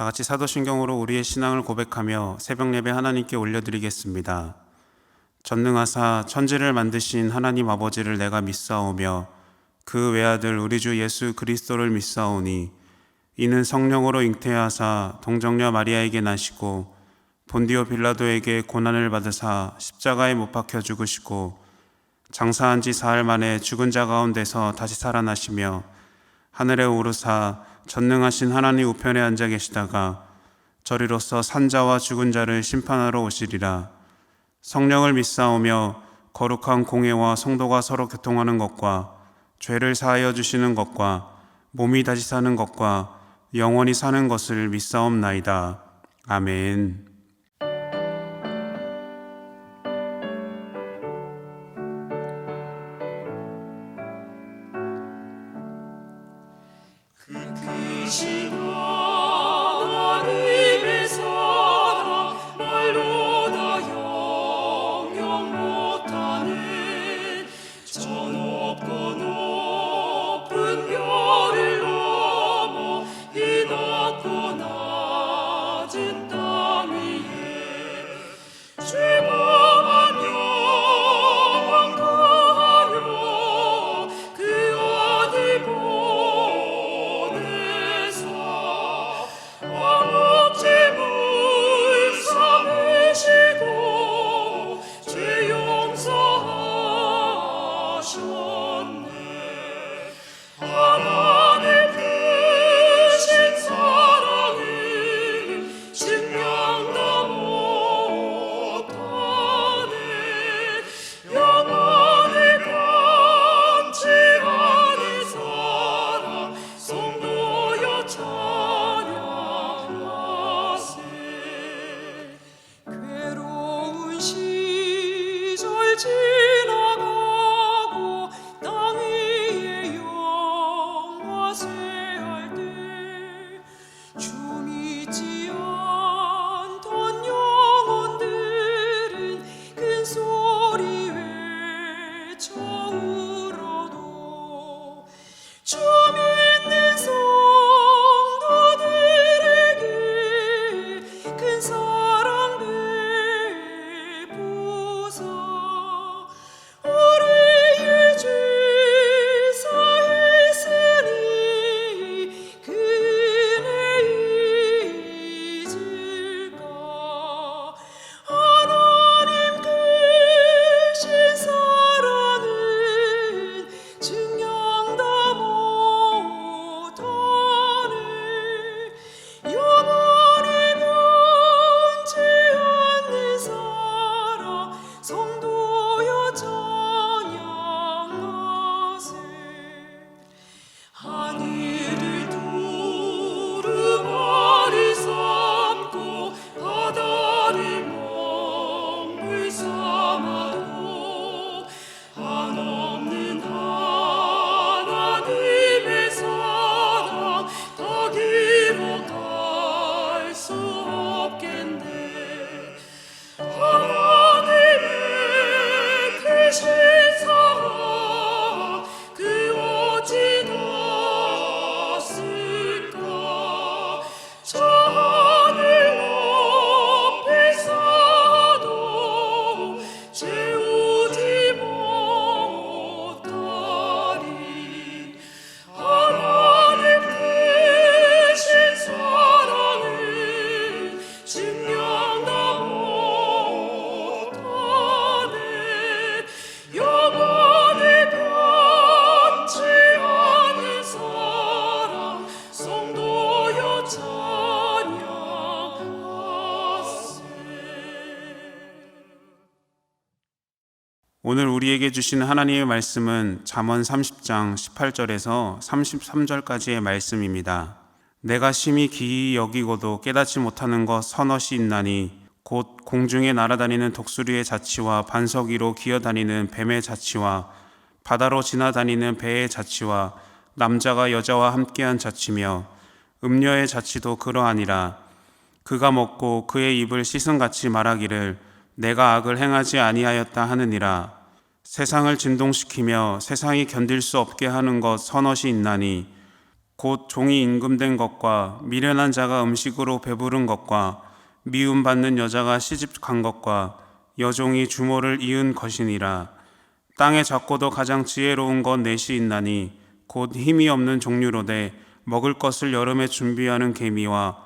다 같이 사도신경으로 우리의 신앙을 고백하며 새벽 예배 하나님께 올려드리겠습니다. 전능하사 천지를 만드신 하나님 아버지를 내가 믿사오며 그 외아들 우리 주 예수 그리스도를 믿사오니 이는 성령으로 잉태하사 동정녀 마리아에게 나시고 본디오 빌라도에게 고난을 받으사 십자가에 못 박혀 죽으시고 장사한 지 사흘 만에 죽은 자 가운데서 다시 살아나시며 하늘에 오르사 전능하신 하나님 우편에 앉아 계시다가 저리로서 산자와 죽은 자를 심판하러 오시리라. 성령을 믿사오며 거룩한 공회와 성도가 서로 교통하는 것과 죄를 사하여 주시는 것과 몸이 다시 사는 것과 영원히 사는 것을 믿사옵나이다. 아멘. 크신 하나님의 사랑 말로 다 형용 못하는 저 높고 높은 별을 넘어 이 낮고 낮은 땅 위에 죄범한 영혼 구하려 그 아들 왕옥제물 삼으시고 죄 용서하셨네. 하나님 크신 사랑을 증명도 못하네. 영원히 감지 않을 사랑 성도여 찬양하세. 괴로운 시절 지나가고 땅 위에 영화 쇠할 때 주 믿지 않던 영혼들은 큰 소리 외쳐 울어도 주 믿는 성도들에게 큰 사랑 베푸사 우리의 죄 사했으니 그 은혜 잊을까. 하나님 크신 사랑은 증명도 못하네. 영원히 변치 않는 사랑 성도여 찬양하세. 하늘을 두루마리 삼고 바다를 먹물 삼아도 한없는 하나님의 사랑 더 길어갈 수 없겠네. 하나님의 크신 사랑 그 어찌 닿았을까. 저 하늘 높이 사도 채우지 못하리. 하나님 크신 사랑을 증명도 못하네. 영원히 변치 않는 사랑 성도여 찬양하세. 오늘 우리에게 주신 하나님의 말씀은 잠언 30장 18절에서 33절까지의 말씀입니다. 내가 심히 기이 여기고도 깨닫지 못하는 것 서너시 있나니 곧 공중에 날아다니는 독수리의 자치와 반석 위로 기어다니는 뱀의 자치와 바다로 지나다니는 배의 자치와 남자가 여자와 함께한 자치며 음녀의 자치도 그러하니라. 그가 먹고 그의 입을 씻은같이 말하기를 내가 악을 행하지 아니하였다 하느니라. 세상을 진동시키며 세상이 견딜 수 없게 하는 것 서너시 있나니 곧 종이 임금된 것과 미련한 자가 음식으로 배부른 것과 미움받는 여자가 시집간 것과 여종이 주모를 이은 것이니라. 땅에 작고도 가장 지혜로운 것 넷이 있나니 곧 힘이 없는 종류로되 먹을 것을 여름에 준비하는 개미와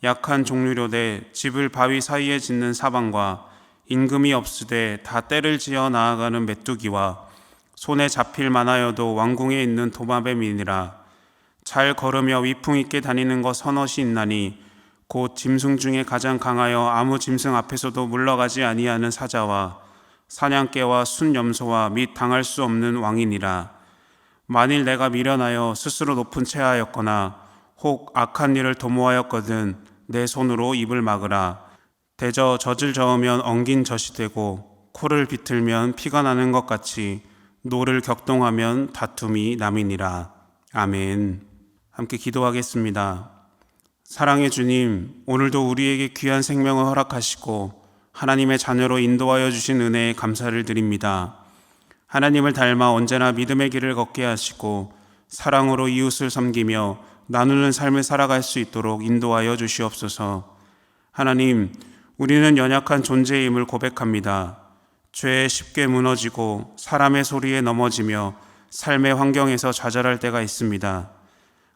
약한 종류로되 집을 바위 사이에 짓는 사방과 임금이 없으되 다 때를 지어 나아가는 메뚜기와 손에 잡힐 만하여도 왕궁에 있는 도마뱀이니라. 잘 걸으며 위풍 있게 다니는 것 서넛이 있나니 곧 짐승 중에 가장 강하여 아무 짐승 앞에서도 물러가지 아니하는 사자와 사냥개와 순염소와 및 당할 수 없는 왕이니라. 만일 내가 미련하여 스스로 높은 채하였거나 혹 악한 일을 도모하였거든 내 손으로 입을 막으라. 대저 젖을 저으면 엉긴 젖이 되고 코를 비틀면 피가 나는 것 같이 노를 격동하면 다툼이 남이니라. 아멘. 함께 기도하겠습니다. 사랑의 주님, 오늘도 우리에게 귀한 생명을 허락하시고 하나님의 자녀로 인도하여 주신 은혜에 감사를 드립니다. 하나님을 닮아 언제나 믿음의 길을 걷게 하시고 사랑으로 이웃을 섬기며 나누는 삶을 살아갈 수 있도록 인도하여 주시옵소서. 하나님, 우리는 연약한 존재임을 고백합니다. 죄에 쉽게 무너지고 사람의 소리에 넘어지며 삶의 환경에서 좌절할 때가 있습니다.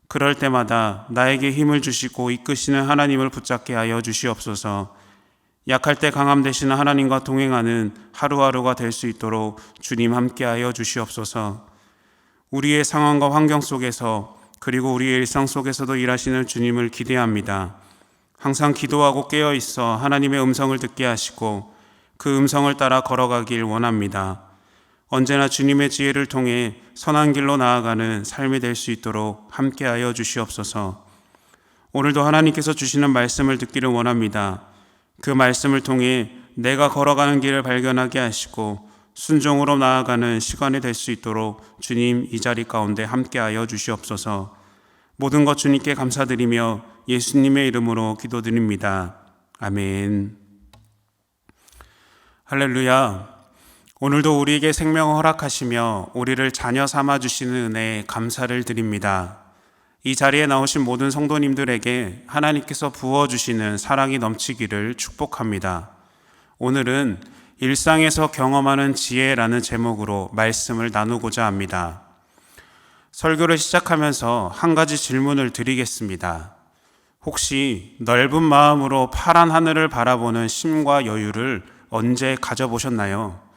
그럴 때마다 나에게 힘을 주시고 이끄시는 하나님을 붙잡게 하여 주시옵소서. 약할 때 강함 되시는 하나님과 동행하는 하루하루가 될 수 있도록 주님 함께하여 주시옵소서. 우리의 상황과 환경 속에서 그리고 우리의 일상 속에서도 일하시는 주님을 기대합니다. 항상 기도하고 깨어 있어 하나님의 음성을 듣게 하시고 그 음성을 따라 걸어가길 원합니다. 언제나 주님의 지혜를 통해 선한 길로 나아가는 삶이 될 수 있도록 함께하여 주시옵소서. 오늘도 하나님께서 주시는 말씀을 듣기를 원합니다. 그 말씀을 통해 내가 걸어가는 길을 발견하게 하시고 순종으로 나아가는 시간이 될 수 있도록 주님 이 자리 가운데 함께하여 주시옵소서. 모든 것 주님께 감사드리며 예수님의 이름으로 기도드립니다. 아멘. 할렐루야. 오늘도 우리에게 생명을 허락하시며 우리를 자녀 삼아주시는 은혜에 감사를 드립니다. 이 자리에 나오신 모든 성도님들에게 하나님께서 부어주시는 사랑이 넘치기를 축복합니다. 오늘은 일상에서 경험하는 지혜라는 제목으로 말씀을 나누고자 합니다. 설교를 시작하면서 한 가지 질문을 드리겠습니다. 혹시 넓은 마음으로 파란 하늘을 바라보는 쉼과 여유를 언제 가져보셨나요?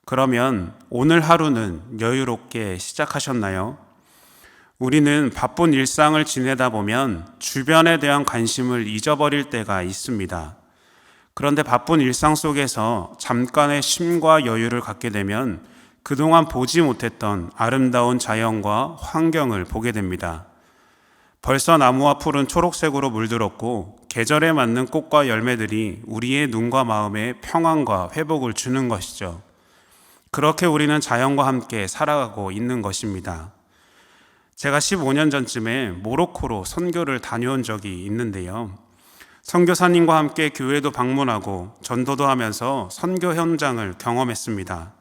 그러면 오늘 하루는 여유롭게 시작하셨나요? 우리는 바쁜 일상을 지내다 보면 주변에 대한 관심을 잊어버릴 때가 있습니다. 그런데 바쁜 일상 속에서 잠깐의 쉼과 여유를 갖게 되면 그동안 보지 못했던 아름다운 자연과 환경을 보게 됩니다. 벌써 나무와 풀은 초록색으로 물들었고 계절에 맞는 꽃과 열매들이 우리의 눈과 마음에 평안과 회복을 주는 것이죠. 그렇게 우리는 자연과 함께 살아가고 있는 것입니다. 제가 15년 전쯤에 모로코로 선교를 다녀온 적이 있는데요. 선교사님과 함께 교회도 방문하고 전도도 하면서 선교 현장을 경험했습니다.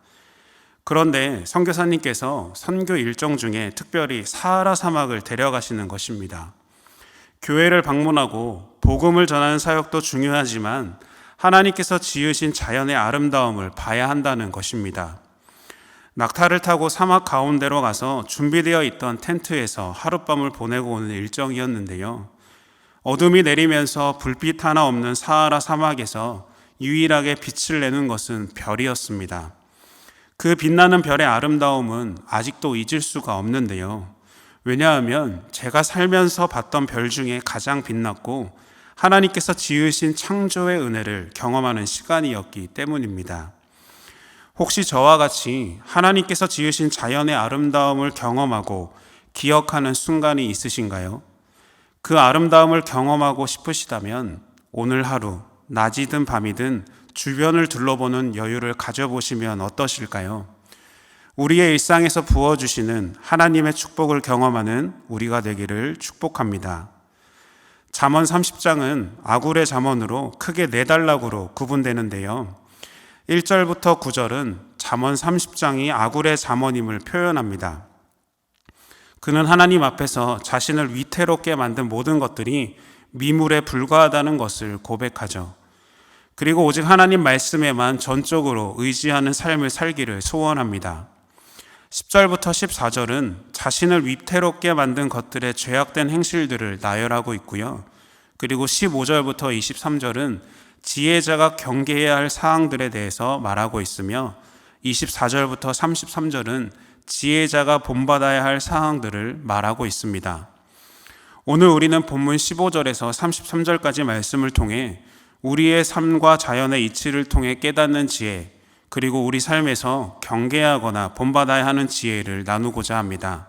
그런데 선교사님께서 선교 일정 중에 특별히 사하라 사막을 데려가시는 것입니다. 교회를 방문하고 복음을 전하는 사역도 중요하지만 하나님께서 지으신 자연의 아름다움을 봐야 한다는 것입니다. 낙타를 타고 사막 가운데로 가서 준비되어 있던 텐트에서 하룻밤을 보내고 오는 일정이었는데요. 어둠이 내리면서 불빛 하나 없는 사하라 사막에서 유일하게 빛을 내는 것은 별이었습니다. 그 빛나는 별의 아름다움은 아직도 잊을 수가 없는데요. 왜냐하면 제가 살면서 봤던 별 중에 가장 빛났고 하나님께서 지으신 창조의 은혜를 경험하는 시간이었기 때문입니다. 혹시 저와 같이 하나님께서 지으신 자연의 아름다움을 경험하고 기억하는 순간이 있으신가요? 그 아름다움을 경험하고 싶으시다면 오늘 하루 낮이든 밤이든 주변을 둘러보는 여유를 가져보시면 어떠실까요? 우리의 일상에서 부어주시는 하나님의 축복을 경험하는 우리가 되기를 축복합니다. 잠언 30장은 아굴의 잠언으로 크게 4단락으로 구분되는데요. 1절부터 9절은 잠언 30장이 아굴의 잠언임을 표현합니다. 그는 하나님 앞에서 자신을 위태롭게 만든 모든 것들이 미물에 불과하다는 것을 고백하죠. 그리고 오직 하나님 말씀에만 전적으로 의지하는 삶을 살기를 소원합니다. 10절부터 14절은 자신을 위태롭게 만든 것들의 죄악된 행실들을 나열하고 있고요. 그리고 15절부터 23절은 지혜자가 경계해야 할 사항들에 대해서 말하고 있으며 24절부터 33절은 지혜자가 본받아야 할 사항들을 말하고 있습니다. 오늘 우리는 본문 15절에서 33절까지 말씀을 통해 우리의 삶과 자연의 이치를 통해 깨닫는 지혜, 그리고 우리 삶에서 경계하거나 본받아야 하는 지혜를 나누고자 합니다.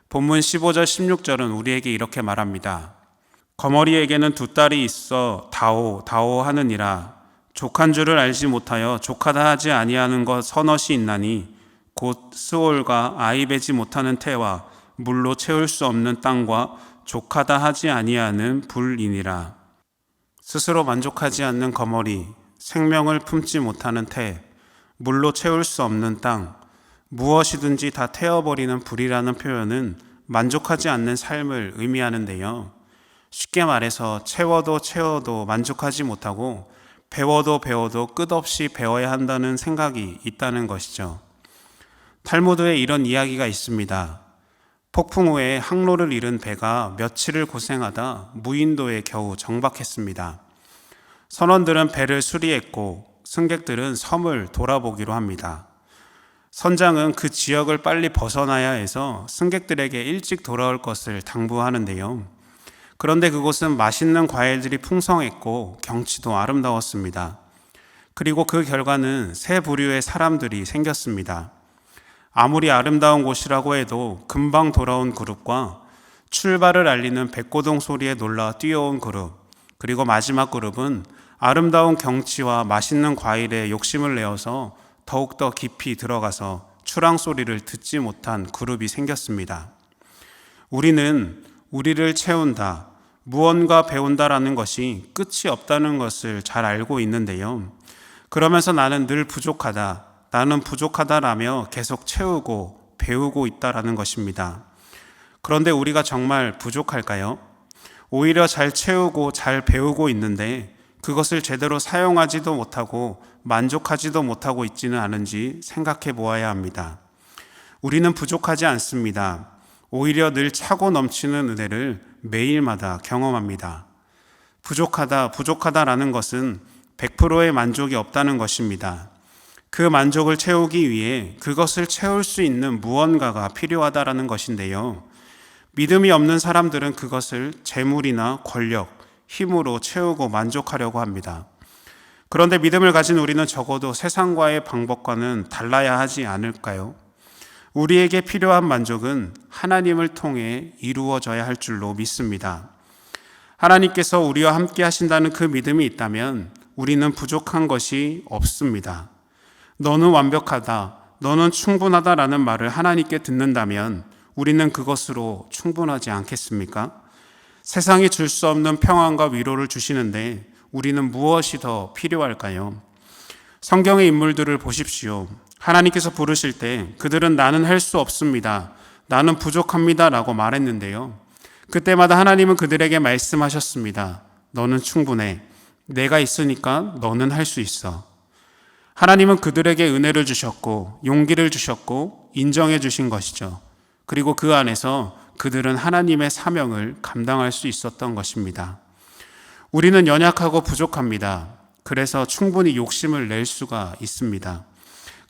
본문 15절 16절은 우리에게 이렇게 말합니다. 거머리에게는 두 딸이 있어 다오 하느니라. 족한 줄을 알지 못하여 족하다 하지 아니하는 것 서넛이 있나니 곧 스올과 아이 베지 못하는 태와 물로 채울 수 없는 땅과 족하다 하지 아니하는 불이니라. 스스로 만족하지 않는 거머리, 생명을 품지 못하는 태, 물로 채울 수 없는 땅, 무엇이든지 다 태워버리는 불이라는 표현은 만족하지 않는 삶을 의미하는데요. 쉽게 말해서 채워도 만족하지 못하고 배워도 끝없이 배워야 한다는 생각이 있다는 것이죠. 탈무드에 이런 이야기가 있습니다. 폭풍 후에 항로를 잃은 배가 며칠을 고생하다 무인도에 겨우 정박했습니다. 선원들은 배를 수리했고 승객들은 섬을 돌아보기로 합니다. 선장은 그 지역을 빨리 벗어나야 해서 승객들에게 일찍 돌아올 것을 당부하는데요. 그런데 그곳은 맛있는 과일들이 풍성했고 경치도 아름다웠습니다. 그리고 그 결과는 세 부류의 사람들이 생겼습니다. 아무리 아름다운 곳이라고 해도 금방 돌아온 그룹과 출발을 알리는 백고동 소리에 놀라 뛰어온 그룹, 그리고 마지막 그룹은 아름다운 경치와 맛있는 과일에 욕심을 내어서 더욱더 깊이 들어가서 출항 소리를 듣지 못한 그룹이 생겼습니다. 우리는 우리를 채운다, 무언가 배운다라는 것이 끝이 없다는 것을 잘 알고 있는데요. 그러면서 나는 늘 부족하다, 나는 부족하다라며 계속 채우고 배우고 있다라는 것입니다. 그런데 우리가 정말 부족할까요? 오히려 잘 채우고 잘 배우고 있는데 그것을 제대로 사용하지도 못하고 만족하지도 못하고 있지는 않은지 생각해 보아야 합니다. 우리는 부족하지 않습니다. 오히려 늘 차고 넘치는 은혜를 매일마다 경험합니다. 부족하다라는 것은 100%의 만족이 없다는 것입니다. 그 만족을 채우기 위해 그것을 채울 수 있는 무언가가 필요하다라는 것인데요. 믿음이 없는 사람들은 그것을 재물이나 권력, 힘으로 채우고 만족하려고 합니다. 그런데 믿음을 가진 우리는 적어도 세상과의 방법과는 달라야 하지 않을까요? 우리에게 필요한 만족은 하나님을 통해 이루어져야 할 줄로 믿습니다. 하나님께서 우리와 함께 하신다는 그 믿음이 있다면 우리는 부족한 것이 없습니다. 너는 완벽하다, 너는 충분하다라는 말을 하나님께 듣는다면 우리는 그것으로 충분하지 않겠습니까? 세상이 줄 수 없는 평안과 위로를 주시는데 우리는 무엇이 더 필요할까요? 성경의 인물들을 보십시오. 하나님께서 부르실 때 그들은 나는 할 수 없습니다, 나는 부족합니다 라고 말했는데요. 그때마다 하나님은 그들에게 말씀하셨습니다. 너는 충분해. 내가 있으니까 너는 할 수 있어. 하나님은 그들에게 은혜를 주셨고 용기를 주셨고 인정해 주신 것이죠. 그리고 그 안에서 그들은 하나님의 사명을 감당할 수 있었던 것입니다. 우리는 연약하고 부족합니다. 그래서 충분히 욕심을 낼 수가 있습니다.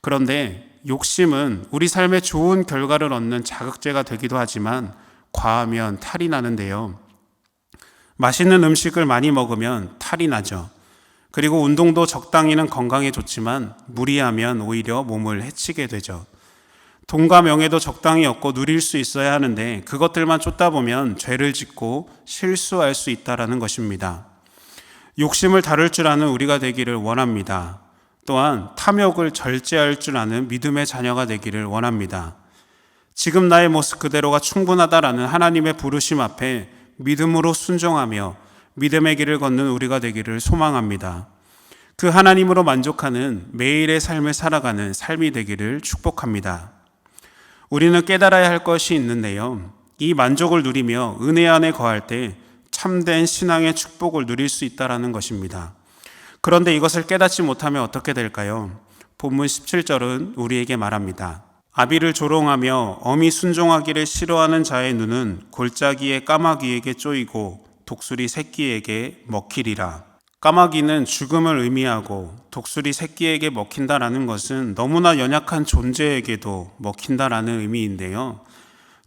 그런데 욕심은 우리 삶에 좋은 결과를 얻는 자극제가 되기도 하지만 과하면 탈이 나는데요. 맛있는 음식을 많이 먹으면 탈이 나죠. 그리고 운동도 적당히는 건강에 좋지만 무리하면 오히려 몸을 해치게 되죠. 돈과 명예도 적당히 얻고 누릴 수 있어야 하는데 그것들만 쫓다 보면 죄를 짓고 실수할 수 있다는 것입니다. 욕심을 다룰 줄 아는 우리가 되기를 원합니다. 또한 탐욕을 절제할 줄 아는 믿음의 자녀가 되기를 원합니다. 지금 나의 모습 그대로가 충분하다라는 하나님의 부르심 앞에 믿음으로 순종하며 믿음의 길을 걷는 우리가 되기를 소망합니다. 그 하나님으로 만족하는 매일의 삶을 살아가는 삶이 되기를 축복합니다. 우리는 깨달아야 할 것이 있는데요. 이 만족을 누리며 은혜 안에 거할 때 참된 신앙의 축복을 누릴 수 있다는 것입니다. 그런데 이것을 깨닫지 못하면 어떻게 될까요? 본문 17절은 우리에게 말합니다. 아비를 조롱하며 엄히 순종하기를 싫어하는 자의 눈은 골짜기의 까마귀에게 쪼이고 독수리 새끼에게 먹히리라. 까마귀는 죽음을 의미하고 독수리 새끼에게 먹힌다라는 것은 너무나 연약한 존재에게도 먹힌다라는 의미인데요.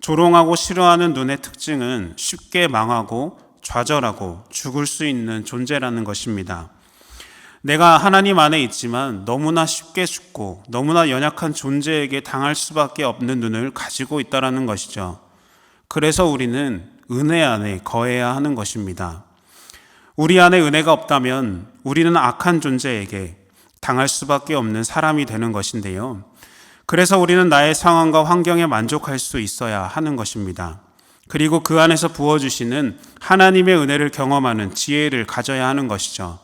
조롱하고 싫어하는 눈의 특징은 쉽게 망하고 좌절하고 죽을 수 있는 존재라는 것입니다. 내가 하나님 안에 있지만 너무나 쉽게 죽고 너무나 연약한 존재에게 당할 수밖에 없는 눈을 가지고 있다는 것이죠. 그래서 우리는 은혜 안에 거해야 하는 것입니다. 우리 안에 은혜가 없다면 우리는 악한 존재에게 당할 수밖에 없는 사람이 되는 것인데요. 그래서 우리는 나의 상황과 환경에 만족할 수 있어야 하는 것입니다. 그리고 그 안에서 부어주시는 하나님의 은혜를 경험하는 지혜를 가져야 하는 것이죠.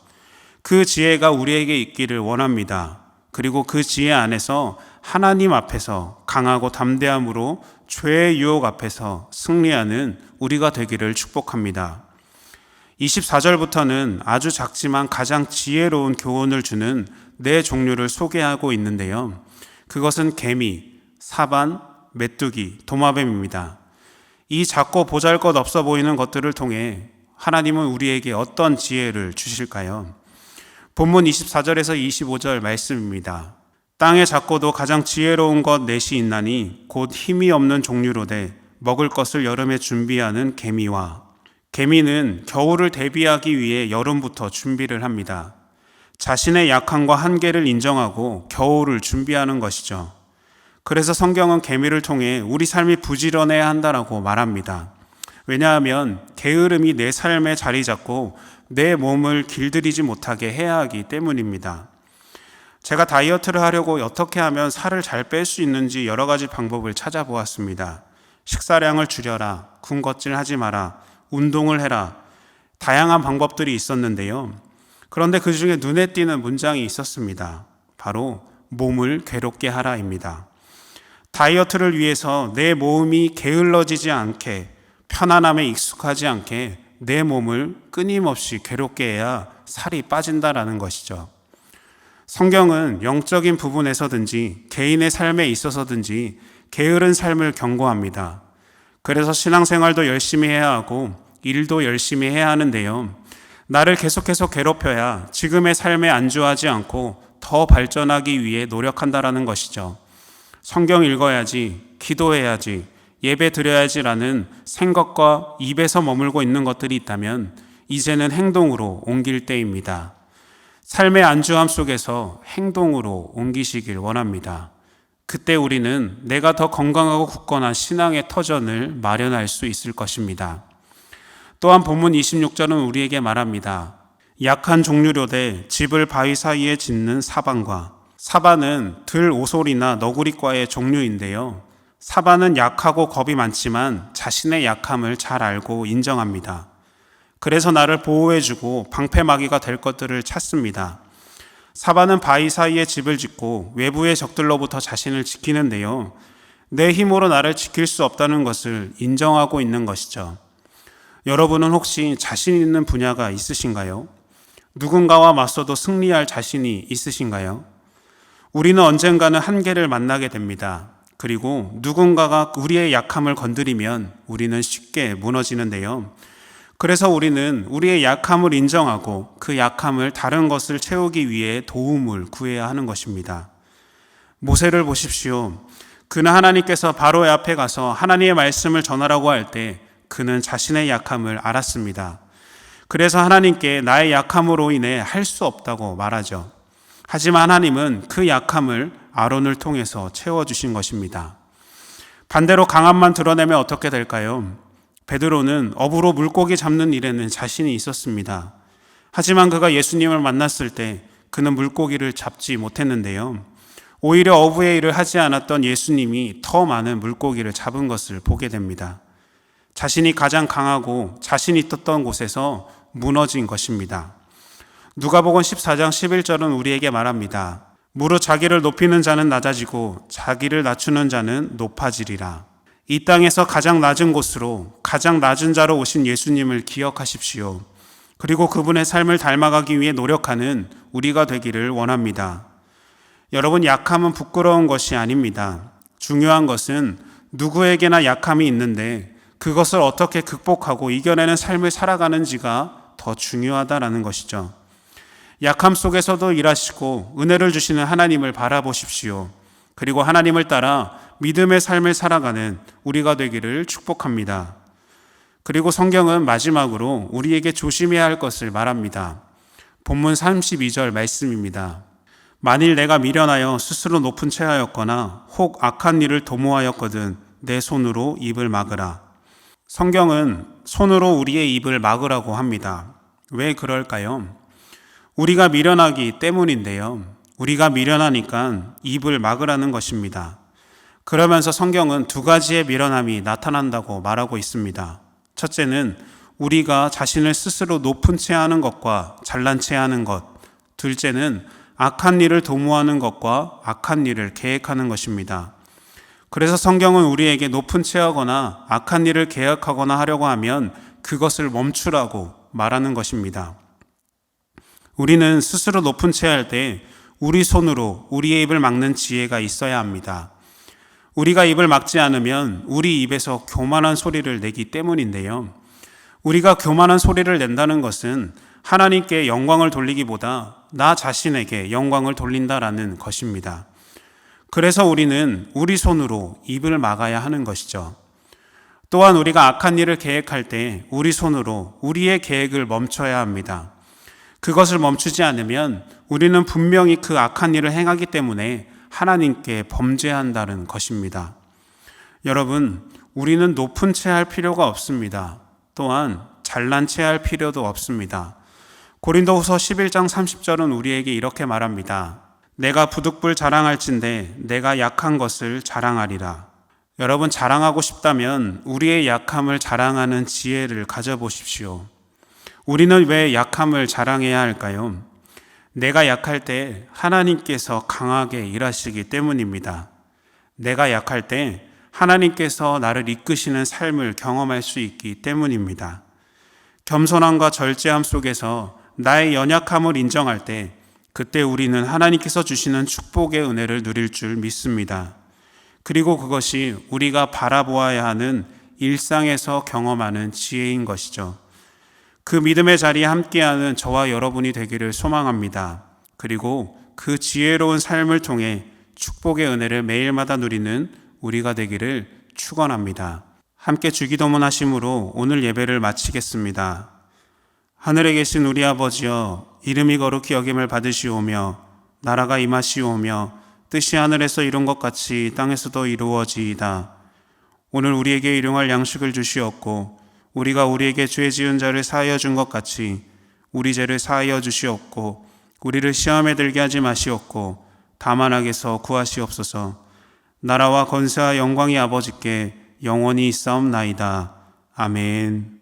그 지혜가 우리에게 있기를 원합니다. 그리고 그 지혜 안에서 하나님 앞에서 강하고 담대함으로 죄의 유혹 앞에서 승리하는 우리가 되기를 축복합니다. 24절부터는 아주 작지만 가장 지혜로운 교훈을 주는 네 종류를 소개하고 있는데요. 그것은 개미, 사반, 메뚜기, 도마뱀입니다. 이 작고 보잘것없어 보이는 것들을 통해 하나님은 우리에게 어떤 지혜를 주실까요? 본문 24절에서 25절 말씀입니다. 땅에 작고도 가장 지혜로운 것 넷이 있나니 곧 힘이 없는 종류로되 먹을 것을 여름에 준비하는 개미와, 개미는 겨울을 대비하기 위해 여름부터 준비를 합니다. 자신의 약함과 한계를 인정하고 겨울을 준비하는 것이죠. 그래서 성경은 개미를 통해 우리 삶이 부지런해야 한다라고 말합니다. 왜냐하면 게으름이 내 삶에 자리 잡고 내 몸을 길들이지 못하게 해야 하기 때문입니다. 제가 다이어트를 하려고 어떻게 하면 살을 잘 뺄 수 있는지 여러 가지 방법을 찾아보았습니다. 식사량을 줄여라, 군것질 하지 마라, 운동을 해라, 다양한 방법들이 있었는데요. 그런데 그 중에 눈에 띄는 문장이 있었습니다. 바로 몸을 괴롭게 하라입니다. 다이어트를 위해서 내 몸이 게을러지지 않게, 편안함에 익숙하지 않게 내 몸을 끊임없이 괴롭게 해야 살이 빠진다라는 것이죠. 성경은 영적인 부분에서든지 개인의 삶에 있어서든지 게으른 삶을 경고합니다. 그래서 신앙생활도 열심히 해야 하고 일도 열심히 해야 하는데요. 나를 계속해서 괴롭혀야 지금의 삶에 안주하지 않고 더 발전하기 위해 노력한다라는 것이죠. 성경 읽어야지, 기도해야지, 예배 드려야지라는 생각과 입에서 머물고 있는 것들이 있다면 이제는 행동으로 옮길 때입니다. 삶의 안주함 속에서 행동으로 옮기시길 원합니다. 그때 우리는 내가 더 건강하고 굳건한 신앙의 터전을 마련할 수 있을 것입니다. 또한 본문 26절은 우리에게 말합니다. 약한 종류로되 집을 바위 사이에 짓는 사반과, 사반은 들 오솔이나 너구리과의 종류인데요. 사반은 약하고 겁이 많지만 자신의 약함을 잘 알고 인정합니다. 그래서 나를 보호해주고 방패막이가 될 것들을 찾습니다. 사반은 바위 사이에 집을 짓고 외부의 적들로부터 자신을 지키는데요. 내 힘으로 나를 지킬 수 없다는 것을 인정하고 있는 것이죠. 여러분은 혹시 자신 있는 분야가 있으신가요? 누군가와 맞서도 승리할 자신이 있으신가요? 우리는 언젠가는 한계를 만나게 됩니다. 그리고 누군가가 우리의 약함을 건드리면 우리는 쉽게 무너지는데요. 그래서 우리는 우리의 약함을 인정하고 그 약함을 다른 것을 채우기 위해 도움을 구해야 하는 것입니다. 모세를 보십시오. 그는 하나님께서 바로의 앞에 가서 하나님의 말씀을 전하라고 할 때 그는 자신의 약함을 알았습니다. 그래서 하나님께 나의 약함으로 인해 할 수 없다고 말하죠. 하지만 하나님은 그 약함을 아론을 통해서 채워주신 것입니다. 반대로 강함만 드러내면 어떻게 될까요? 베드로는 어부로 물고기 잡는 일에는 자신이 있었습니다. 하지만 그가 예수님을 만났을 때 그는 물고기를 잡지 못했는데요. 오히려 어부의 일을 하지 않았던 예수님이 더 많은 물고기를 잡은 것을 보게 됩니다. 자신이 가장 강하고 자신이 있었던 곳에서 무너진 것입니다. 누가복음 14장 11절은 우리에게 말합니다. 무릇 자기를 높이는 자는 낮아지고 자기를 낮추는 자는 높아지리라. 이 땅에서 가장 낮은 곳으로 가장 낮은 자로 오신 예수님을 기억하십시오. 그리고 그분의 삶을 닮아가기 위해 노력하는 우리가 되기를 원합니다. 여러분, 약함은 부끄러운 것이 아닙니다. 중요한 것은 누구에게나 약함이 있는데 그것을 어떻게 극복하고 이겨내는 삶을 살아가는지가 더 중요하다라는 것이죠. 약함 속에서도 일하시고 은혜를 주시는 하나님을 바라보십시오. 그리고 하나님을 따라 믿음의 삶을 살아가는 우리가 되기를 축복합니다. 그리고 성경은 마지막으로 우리에게 조심해야 할 것을 말합니다. 본문 32절 말씀입니다. 만일 내가 미련하여 스스로 높은 채하였거나 혹 악한 일을 도모하였거든 내 손으로 입을 막으라. 성경은 손으로 우리의 입을 막으라고 합니다. 왜 그럴까요? 우리가 미련하기 때문인데요. 우리가 미련하니까 입을 막으라는 것입니다. 그러면서 성경은 두 가지의 미련함이 나타난다고 말하고 있습니다. 첫째는 우리가 자신을 스스로 높은 채 하는 것과 잘난 채 하는 것. 둘째는 악한 일을 도모하는 것과 악한 일을 계획하는 것입니다. 그래서 성경은 우리에게 높은 채 하거나 악한 일을 계획하거나 하려고 하면 그것을 멈추라고 말하는 것입니다. 우리는 스스로 높은 채 할 때 우리 손으로 우리의 입을 막는 지혜가 있어야 합니다. 우리가 입을 막지 않으면 우리 입에서 교만한 소리를 내기 때문인데요. 우리가 교만한 소리를 낸다는 것은 하나님께 영광을 돌리기보다 나 자신에게 영광을 돌린다라는 것입니다. 그래서 우리는 우리 손으로 입을 막아야 하는 것이죠. 또한 우리가 악한 일을 계획할 때 우리 손으로 우리의 계획을 멈춰야 합니다. 그것을 멈추지 않으면 우리는 분명히 그 악한 일을 행하기 때문에 하나님께 범죄한다는 것입니다. 여러분, 우리는 높은 채 할 필요가 없습니다. 또한 잘난 채 할 필요도 없습니다. 고린도후서 11장 30절은 우리에게 이렇게 말합니다. 내가 부득불 자랑할진대 내가 약한 것을 자랑하리라. 여러분, 자랑하고 싶다면 우리의 약함을 자랑하는 지혜를 가져보십시오. 우리는 왜 약함을 자랑해야 할까요? 내가 약할 때 하나님께서 강하게 일하시기 때문입니다. 내가 약할 때 하나님께서 나를 이끄시는 삶을 경험할 수 있기 때문입니다. 겸손함과 절제함 속에서 나의 연약함을 인정할 때 그때 우리는 하나님께서 주시는 축복의 은혜를 누릴 줄 믿습니다. 그리고 그것이 우리가 바라보아야 하는 일상에서 경험하는 지혜인 것이죠. 그 믿음의 자리에 함께하는 저와 여러분이 되기를 소망합니다. 그리고 그 지혜로운 삶을 통해 축복의 은혜를 매일마다 누리는 우리가 되기를 축원합니다. 함께 주기도문 하심으로 오늘 예배를 마치겠습니다. 하늘에 계신 우리 아버지여, 이름이 거룩히 여김을 받으시오며 나라가 임하시오며 뜻이 하늘에서 이룬 것 같이 땅에서도 이루어지이다. 오늘 우리에게 일용할 양식을 주시옵고 우리가 우리에게 죄 지은 자를 사하여 준 것 같이 우리 죄를 사하여 주시옵고 우리를 시험에 들게 하지 마시옵고 다만 악에서 구하시옵소서. 나라와 권세와 영광이 아버지께 영원히 있사옵나이다. 아멘.